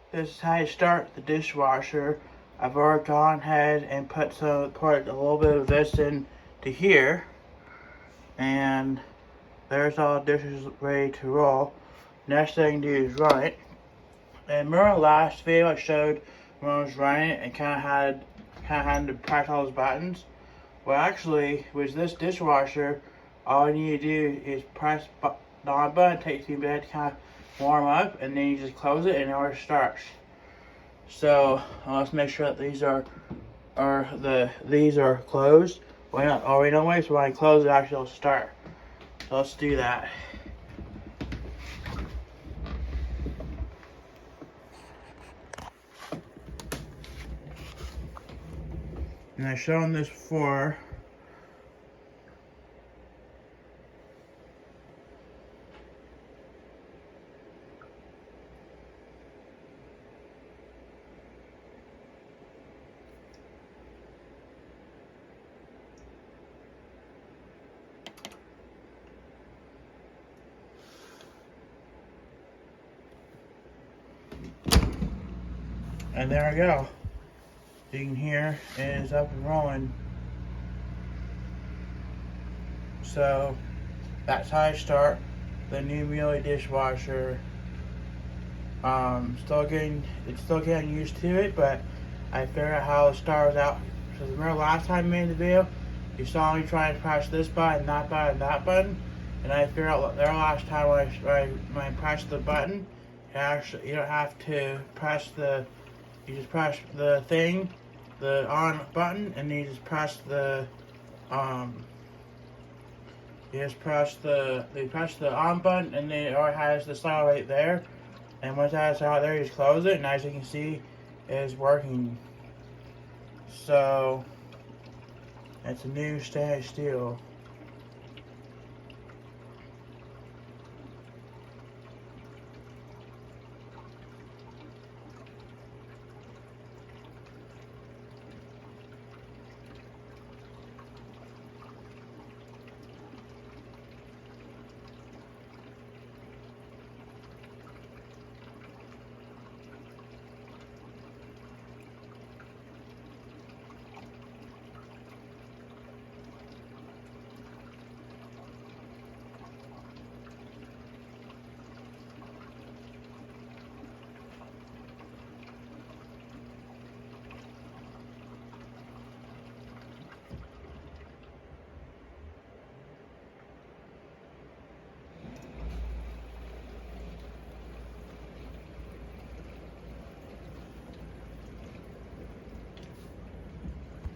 This is how you start the dishwasher. I've already gone ahead and put a little bit of this in to here, and there's all the dishes ready to roll. Next thing to do is run it. And remember the last video I showed when I was running it and kind of had to press all those buttons? Well, actually, with this dishwasher, all you need to do is press the on button. It takes you a bit to kind of warm up, and then you just close it, and it already starts. So let's make sure that these are closed. Well, not already no way. So when I close it, actually will start. So let's do that. And I've shown this before. And there we go. You can hear it is up and rolling. So that's how I start the new Miele dishwasher. It's still getting used to it, but I figured out how the stars out. So remember last time I made the video, you saw me trying to press this button, that button, that button, and I figured out there last time when I pressed the button, you don't have to press you just press the thing, the on button, and then you just press the you press the on button, and then it already has the style right there. And once that's out there, you just close it, and as you can see, it is working. So it's a new stainless steel.